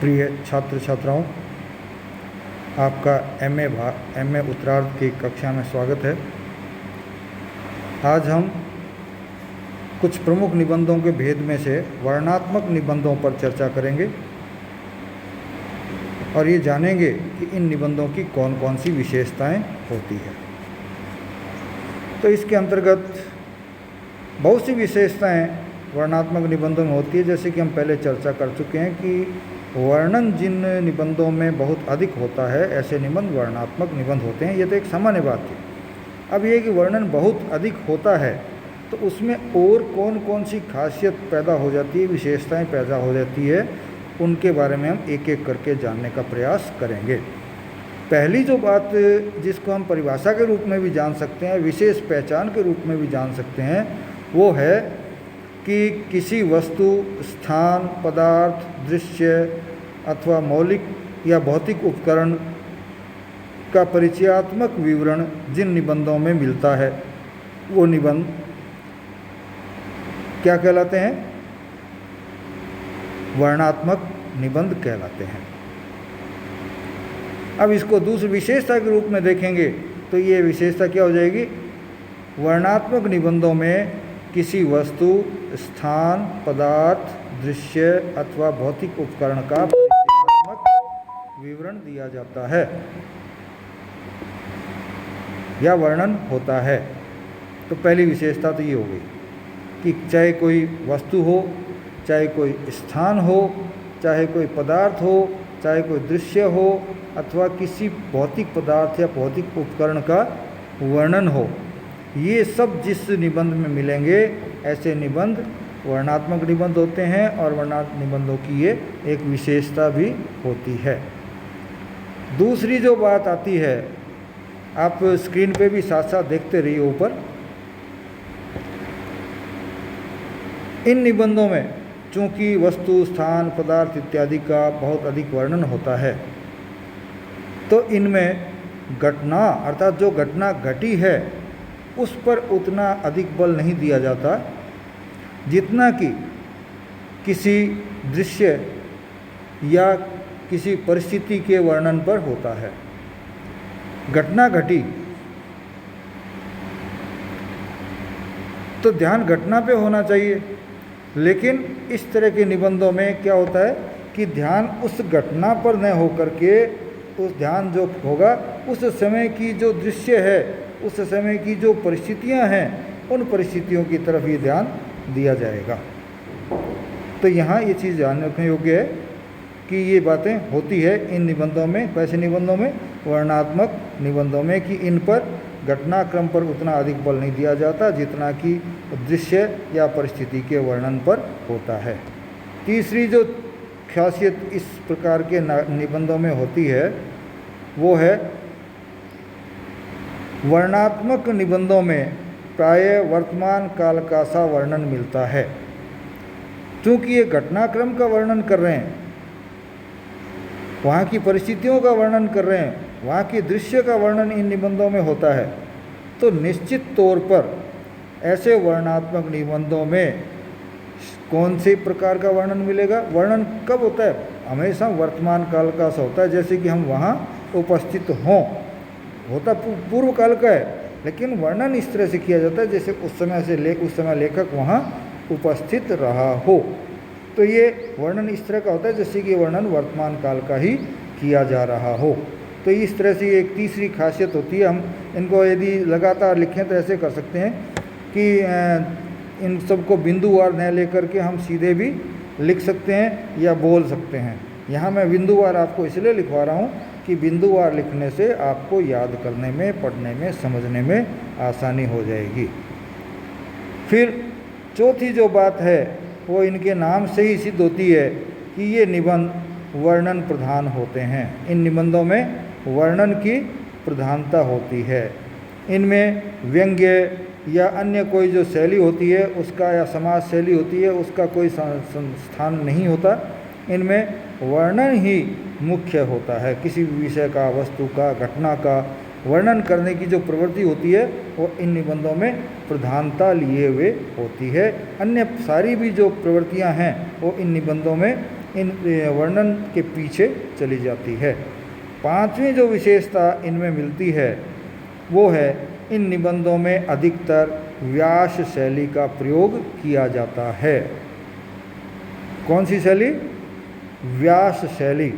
प्रिय छात्र छात्राओं, आपका एमए उत्तरार्ध की कक्षा में स्वागत है। आज हम कुछ प्रमुख निबंधों के भेद में से वर्णनात्मक निबंधों पर चर्चा करेंगे और ये जानेंगे कि इन निबंधों की कौन कौन सी विशेषताएं होती है। तो इसके अंतर्गत बहुत सी विशेषताएं वर्णनात्मक निबंधों में होती है। जैसे कि हम पहले चर्चा कर चुके हैं कि वर्णन जिन निबंधों में बहुत अधिक होता है ऐसे निबंध वर्णनात्मक निबंध होते हैं। ये तो एक सामान्य बात थी। अब ये कि वर्णन बहुत अधिक होता है तो उसमें और कौन कौन सी खासियत पैदा हो जाती है, विशेषताएं पैदा हो जाती है, उनके बारे में हम एक एक करके जानने का प्रयास करेंगे। पहली जो बात जिसको हम परिभाषा के रूप में भी जान सकते हैं, विशेष पहचान के रूप में भी जान सकते हैं, वो है कि किसी वस्तु, स्थान, पदार्थ, दृश्य अथवा मौलिक या भौतिक उपकरण का परिचयात्मक विवरण जिन निबंधों में मिलता है वो निबंध क्या कहलाते हैं? वर्णनात्मक निबंध कहलाते हैं। अब इसको दूसरी विशेषता के रूप में देखेंगे तो ये विशेषता क्या हो जाएगी? वर्णनात्मक निबंधों में किसी वस्तु, स्थान, पदार्थ, दृश्य अथवा भौतिक उपकरण का परिचयात्मक विवरण दिया जाता है या वर्णन होता है। तो पहली विशेषता तो ये हो गई कि चाहे कोई वस्तु हो, चाहे कोई स्थान हो, चाहे कोई पदार्थ हो, चाहे कोई दृश्य हो अथवा किसी भौतिक पदार्थ या भौतिक उपकरण का वर्णन हो, ये सब जिस निबंध में मिलेंगे ऐसे निबंध वर्णनात्मक निबंध होते हैं और वर्णनात्मक निबंधों की ये एक विशेषता भी होती है। दूसरी जो बात आती है, आप स्क्रीन पे भी साथ साथ देखते रहिए ऊपर, इन निबंधों में चूँकि वस्तु, स्थान, पदार्थ इत्यादि का बहुत अधिक वर्णन होता है तो इनमें घटना अर्थात जो घटना घटी है उस पर उतना अधिक बल नहीं दिया जाता जितना कि किसी दृश्य या किसी परिस्थिति के वर्णन पर होता है। घटना घटी तो ध्यान घटना पे होना चाहिए, लेकिन इस तरह के निबंधों में क्या होता है कि ध्यान उस घटना पर न होकर के उस ध्यान जो होगा उस समय की जो दृश्य है, उस समय की जो परिस्थितियां हैं, उन परिस्थितियों की तरफ ये ध्यान दिया जाएगा। तो यहाँ ये चीज़ ध्यान रखने योग्य है कि ये बातें होती है इन निबंधों में। कैसे निबंधों में? वर्णनात्मक निबंधों में, कि इन पर घटनाक्रम पर उतना अधिक बल नहीं दिया जाता जितना कि दृश्य या परिस्थिति के वर्णन पर होता है। तीसरी जो खासियत इस प्रकार के निबंधों में होती है वो है वर्णनात्मक निबंधों में प्रायः वर्तमान काल का सा वर्णन मिलता है। क्योंकि ये घटनाक्रम का वर्णन कर रहे हैं, वहाँ की परिस्थितियों का वर्णन कर रहे हैं, वहाँ की दृश्य का वर्णन इन निबंधों में होता है, तो निश्चित तौर पर ऐसे वर्णनात्मक निबंधों में कौन से प्रकार का वर्णन मिलेगा? वर्णन कब होता है? हमेशा वर्तमान काल का सा होता है, जैसे कि हम वहाँ उपस्थित हों। होता पूर्व काल का है, लेकिन वर्णन इस तरह से किया जाता है जैसे उस समय लेखक वहाँ उपस्थित रहा हो। तो ये वर्णन इस तरह का होता है जैसे कि वर्णन वर्तमान काल का ही किया जा रहा हो। तो इस तरह से एक तीसरी खासियत होती है। हम इनको यदि लगातार लिखें तो ऐसे कर सकते हैं कि इन सबको बिंदुवार न लेकर के हम सीधे भी लिख सकते हैं या बोल सकते हैं। यहाँ मैं बिंदुवार आपको इसलिए लिखवा रहा हूँ कि बिंदुवार लिखने से आपको याद करने में, पढ़ने में, समझने में आसानी हो जाएगी। फिर चौथी जो बात है वो इनके नाम से ही सिद्ध होती है कि ये निबंध वर्णन प्रधान होते हैं। इन निबंधों में वर्णन की प्रधानता होती है। इनमें व्यंग्य या अन्य कोई जो शैली होती है उसका, या समाज शैली होती है उसका कोई स्थान नहीं होता। इनमें वर्णन ही मुख्य होता है। किसी भी विषय का, वस्तु का, घटना का वर्णन करने की जो प्रवृत्ति होती है वो इन निबंधों में प्रधानता लिए हुए होती है। अन्य सारी भी जो प्रवृत्तियां हैं वो इन निबंधों में इन वर्णन के पीछे चली जाती है। पांचवी जो विशेषता इनमें मिलती है वो है इन निबंधों में अधिकतर व्यास शैली का प्रयोग किया जाता है। कौन सी शैली? व्यास शैली।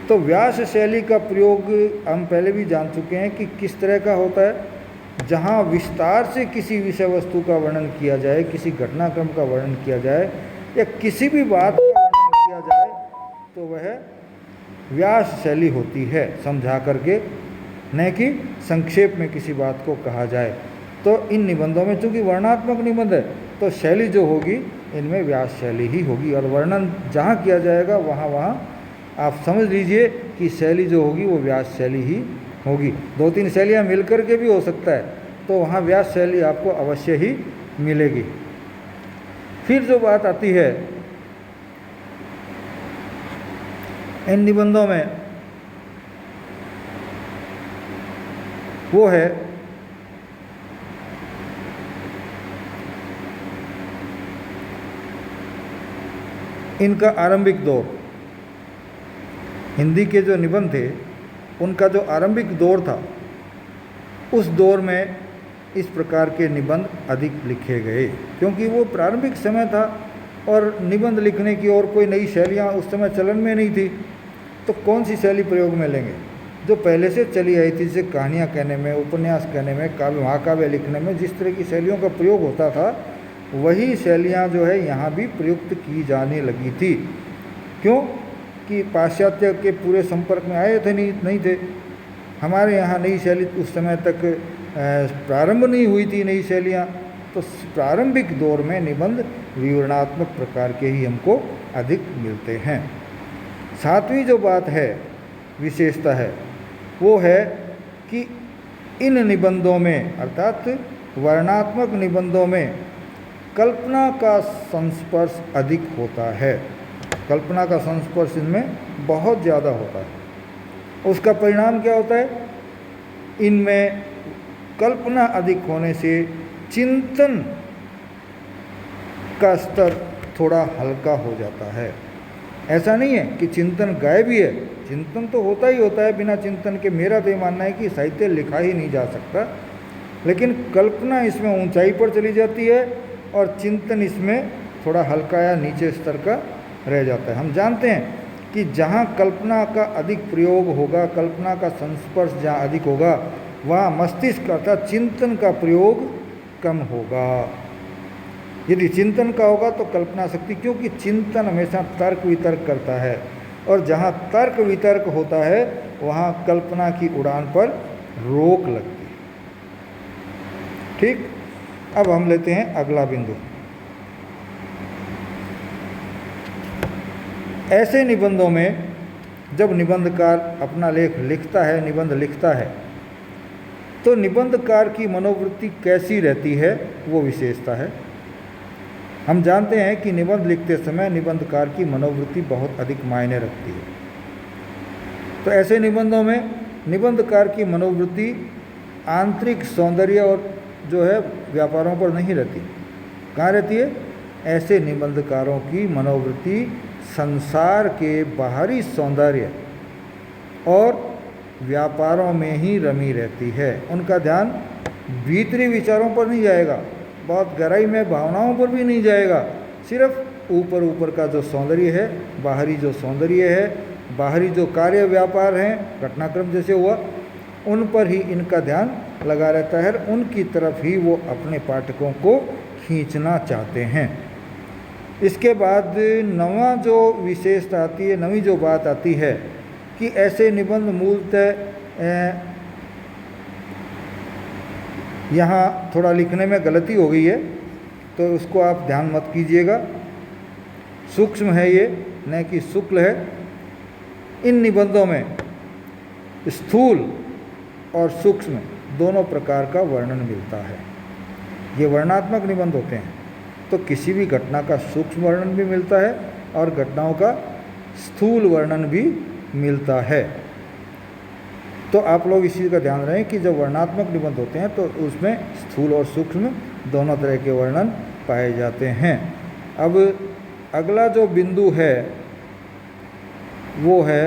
तो व्यास शैली का प्रयोग हम पहले भी जान चुके हैं कि किस तरह का होता है। जहाँ विस्तार से किसी विषय वस्तु का वर्णन किया जाए, किसी घटनाक्रम का वर्णन किया जाए या किसी भी बात का वर्णन किया जाए तो वह व्यास शैली होती है, समझा करके, न कि संक्षेप में किसी बात को कहा जाए। तो इन निबंधों में चूँकि वर्णनात्मक निबंध है तो शैली जो होगी इनमें व्यास शैली ही होगी, और वर्णन जहाँ किया जाएगा वहाँ आप समझ लीजिए कि शैली जो होगी वो व्यास शैली ही होगी। दो तीन शैलियाँ मिलकर के भी हो सकता है, तो वहाँ व्यास शैली आपको अवश्य ही मिलेगी। फिर जो बात आती है इन निबंधों में वो है इनका आरंभिक दौर। हिंदी के जो निबंध थे उनका जो आरंभिक दौर था, उस दौर में इस प्रकार के निबंध अधिक लिखे गए, क्योंकि वो प्रारंभिक समय था और निबंध लिखने की और कोई नई शैलियाँ उस समय चलन में नहीं थी। तो कौन सी शैली प्रयोग में लेंगे? जो पहले से चली आई थी, जैसे कहानियाँ कहने में, उपन्यास कहने में, काव्य महाकाव्य लिखने में जिस तरह की शैलियों का प्रयोग होता था, वही शैलियाँ जो है यहाँ भी प्रयुक्त की जाने लगी थी। क्यों? कि पाश्चात्य के पूरे संपर्क में आए थे नहीं थे। हमारे यहाँ नई शैली उस समय तक प्रारंभ नहीं हुई थी, नई शैलियाँ। तो प्रारंभिक दौर में निबंध विवरणात्मक प्रकार के ही हमको अधिक मिलते हैं। सातवीं जो बात है, विशेषता है, वो है कि इन निबंधों में, अर्थात वर्णनात्मक निबंधों में कल्पना का संस्पर्श अधिक होता है। कल्पना का संस्पर्श इनमें बहुत ज़्यादा होता है। उसका परिणाम क्या होता है? इनमें कल्पना अधिक होने से चिंतन का स्तर थोड़ा हल्का हो जाता है। ऐसा नहीं है कि चिंतन गायब ही है, चिंतन तो होता ही होता है। बिना चिंतन के मेरा तो ये मानना है कि साहित्य लिखा ही नहीं जा सकता, लेकिन कल्पना इसमें ऊंचाई पर चली जाती है और चिंतन इसमें थोड़ा हल्का या नीचे स्तर का रह जाता है। हम जानते हैं कि जहाँ कल्पना का अधिक प्रयोग होगा, कल्पना का संस्पर्श जहाँ अधिक होगा, वहाँ मस्तिष्क अर्थात चिंतन का प्रयोग कम होगा। यदि चिंतन का होगा तो कल्पना शक्ति, क्योंकि चिंतन हमेशा तर्क वितर्क करता है, और जहाँ तर्क वितर्क होता है वहाँ कल्पना की उड़ान पर रोक लगती है। ठीक, अब हम लेते हैं अगला बिंदु। ऐसे निबंधों में जब निबंधकार अपना लेख लिखता है, निबंध लिखता है, तो निबंधकार की मनोवृत्ति कैसी रहती है वो विशेषता है। हम जानते हैं कि निबंध लिखते समय निबंधकार की मनोवृत्ति बहुत अधिक मायने रखती है। तो ऐसे निबंधों में निबंधकार की मनोवृत्ति आंतरिक सौंदर्य और जो है व्यापारों पर नहीं रहती। कहाँ रहती है? ऐसे निबंधकारों की मनोवृत्ति संसार के बाहरी सौंदर्य और व्यापारों में ही रमी रहती है। उनका ध्यान भीतरी विचारों पर नहीं जाएगा, बहुत गहराई में भावनाओं पर भी नहीं जाएगा। सिर्फ ऊपर ऊपर का जो सौंदर्य है, बाहरी जो सौंदर्य है, बाहरी जो कार्य व्यापार हैं, घटनाक्रम जैसे हुआ, उन पर ही इनका ध्यान लगा रहता है। उनकी तरफ ही वो अपने पाठकों को खींचना चाहते हैं। इसके बाद नवा जो विशेषता आती है, नवी जो बात आती है कि ऐसे निबंध मूलतः यहाँ थोड़ा लिखने में गलती हो गई है, तो उसको आप ध्यान मत कीजिएगा। सूक्ष्म है ये, न कि शुक्ल है। इन निबंधों में स्थूल और सूक्ष्म दोनों प्रकार का वर्णन मिलता है। ये वर्णनात्मक निबंध होते हैं, तो किसी भी घटना का सूक्ष्म वर्णन भी मिलता है और घटनाओं का स्थूल वर्णन भी मिलता है। तो आप लोग इस चीज़ का ध्यान रखें कि जब वर्णनात्मक निबंध होते हैं तो उसमें स्थूल और सूक्ष्म दोनों तरह के वर्णन पाए जाते हैं। अब अगला जो बिंदु है वो है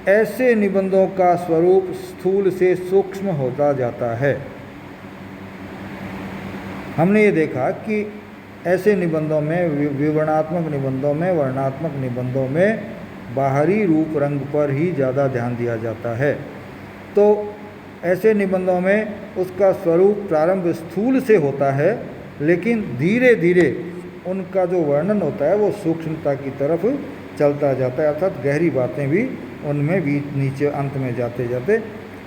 ऐसे निबंधों का स्वरूप स्थूल से सूक्ष्म होता जाता है। हमने ये देखा कि ऐसे निबंधों में, विवरणात्मक निबंधों में, वर्णनात्मक निबंधों में बाहरी रूप रंग पर ही ज़्यादा ध्यान दिया जाता है। तो ऐसे निबंधों में उसका स्वरूप प्रारंभ स्थूल से होता है, लेकिन धीरे धीरे उनका जो वर्णन होता है वो सूक्ष्मता की तरफ चलता जाता है, अर्थात गहरी बातें भी उनमें बीच नीचे अंत में जाते जाते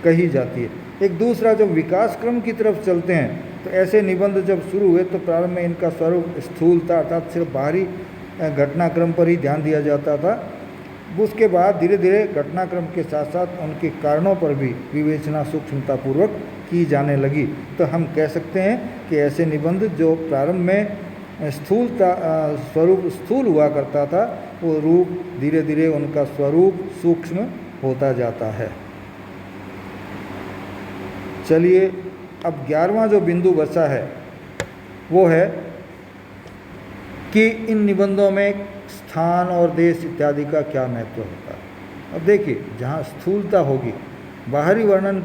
कही जाती है। एक दूसरा जब विकास क्रम की तरफ चलते हैं तो ऐसे निबंध जब शुरू हुए तो प्रारंभ में इनका स्वरूप स्थूल था, अर्थात सिर्फ बाहरी घटनाक्रम पर ही ध्यान दिया जाता था। उसके बाद धीरे धीरे घटनाक्रम के साथ साथ उनके कारणों पर भी विवेचना सूक्ष्मतापूर्वक की जाने लगी। तो हम कह सकते हैं कि ऐसे निबंध जो प्रारंभ में स्थूलता स्वरूप स्थूल हुआ करता था, वो रूप धीरे धीरे उनका स्वरूप सूक्ष्म होता जाता है। चलिए अब 11वां जो बिंदु बचा है वो है कि इन निबंधों में स्थान और देश इत्यादि का क्या महत्व होता है। अब देखिए, जहाँ स्थूलता होगी, बाहरी वर्णन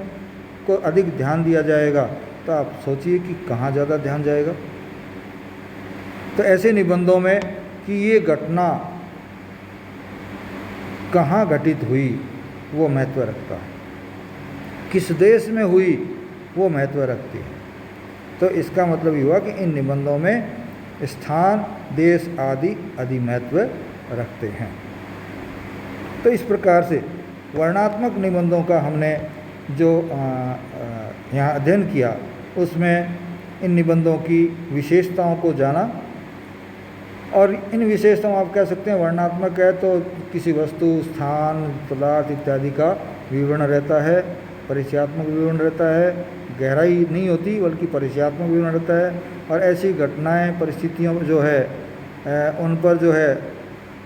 को अधिक ध्यान दिया जाएगा, तो आप सोचिए कि कहाँ ज़्यादा ध्यान जाएगा। तो ऐसे निबंधों में कि ये घटना कहाँ घटित हुई वो महत्व रखता है, किस देश में हुई वो महत्व रखती है। तो इसका मतलब ये हुआ कि इन निबंधों में स्थान, देश आदि महत्व रखते हैं। तो इस प्रकार से वर्णनात्मक निबंधों का हमने जो यहाँ अध्ययन किया, उसमें इन निबंधों की विशेषताओं को जाना। और इन विशेषताओं आप कह सकते हैं वर्णनात्मक है तो किसी वस्तु, स्थान, पदार्थ इत्यादि का विवरण रहता है, परिचयात्मक विवरण रहता है, गहराई नहीं होती बल्कि परिचयात्मक विवरण रहता है। और ऐसी घटनाएं, परिस्थितियों जो है उन पर जो है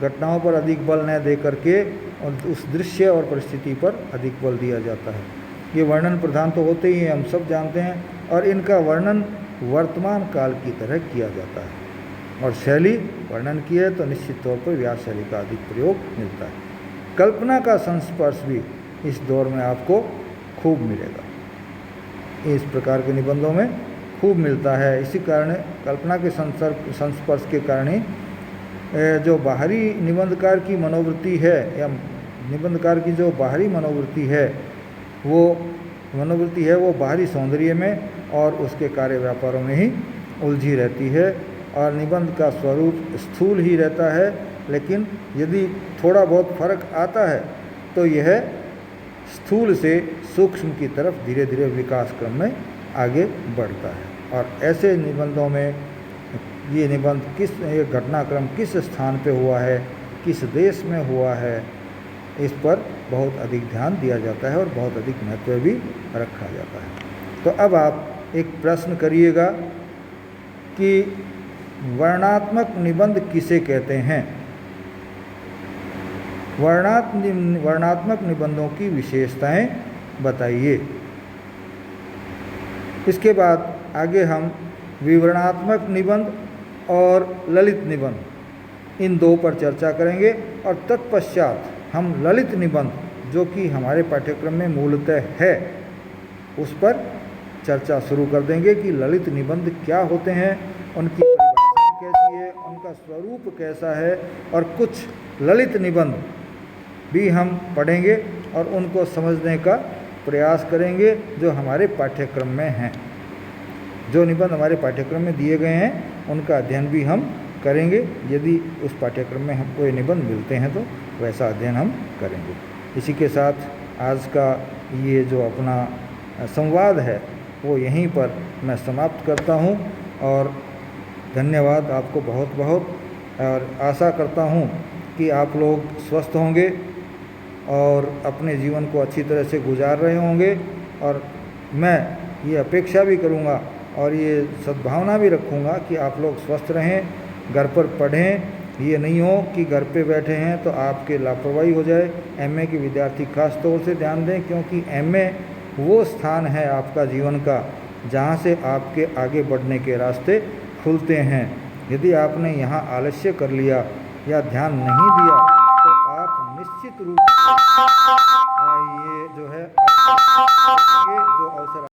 घटनाओं पर अधिक बल न दे करके और उस दृश्य और परिस्थिति पर अधिक बल दिया जाता है। ये वर्णन प्रधान तो होते ही हैं, हम सब जानते हैं, और इनका वर्णन वर्तमान काल की तरह किया जाता है। और शैली वर्णन की है तो निश्चित तौर पर व्यास शैली का अधिक प्रयोग मिलता है। कल्पना का संस्पर्श भी इस दौर में आपको खूब मिलेगा, इस प्रकार के निबंधों में खूब मिलता है। इसी कारण कल्पना के संस्पर्श के कारण ही जो बाहरी निबंधकार की मनोवृत्ति है, या निबंधकार की जो बाहरी मनोवृत्ति है वो बाहरी सौंदर्य में और उसके कार्य व्यापारों में ही उलझी रहती है। और निबंध का स्वरूप स्थूल ही रहता है, लेकिन यदि थोड़ा बहुत फर्क आता है तो यह स्थूल से सूक्ष्म की तरफ धीरे धीरे विकास क्रम में आगे बढ़ता है। और ऐसे निबंधों में ये निबंध ये घटनाक्रम किस स्थान पे हुआ है, किस देश में हुआ है, इस पर बहुत अधिक ध्यान दिया जाता है और बहुत अधिक महत्व भी रखा जाता है। तो अब आप एक प्रश्न करिएगा कि वर्णनात्मक निबंध किसे कहते हैं। वर्णनात्मक निबंधों की विशेषताएं बताइए। इसके बाद आगे हम विवरणात्मक निबंध और ललित निबंध इन दो पर चर्चा करेंगे, और तत्पश्चात हम ललित निबंध, जो कि हमारे पाठ्यक्रम में मूलतः है, उस पर चर्चा शुरू कर देंगे कि ललित निबंध क्या होते हैं, उनकी परिभाषा कैसी है, उनका स्वरूप कैसा है, और कुछ ललित निबंध भी हम पढ़ेंगे और उनको समझने का प्रयास करेंगे जो हमारे पाठ्यक्रम में हैं। जो निबंध हमारे पाठ्यक्रम में दिए गए हैं उनका अध्ययन भी हम करेंगे। यदि उस पाठ्यक्रम में हमको ये निबंध मिलते हैं तो वैसा अध्ययन हम करेंगे। इसी के साथ आज का ये जो अपना संवाद है वो यहीं पर मैं समाप्त करता हूँ, और धन्यवाद आपको बहुत बहुत। और आशा करता हूँ कि आप लोग स्वस्थ होंगे और अपने जीवन को अच्छी तरह से गुजार रहे होंगे। और मैं ये अपेक्षा भी करूँगा और ये सद्भावना भी रखूँगा कि आप लोग स्वस्थ रहें, घर पर पढ़ें। ये नहीं हो कि घर पे बैठे हैं तो आपके लापरवाही हो जाए। एमए के विद्यार्थी खास तौर से ध्यान दें, क्योंकि एमए वो स्थान है आपका जीवन का जहाँ से आपके आगे बढ़ने के रास्ते खुलते हैं। यदि आपने यहाँ आलस्य कर लिया या ध्यान नहीं दिया तो आप निश्चित रूप से ये जो है जो अवसर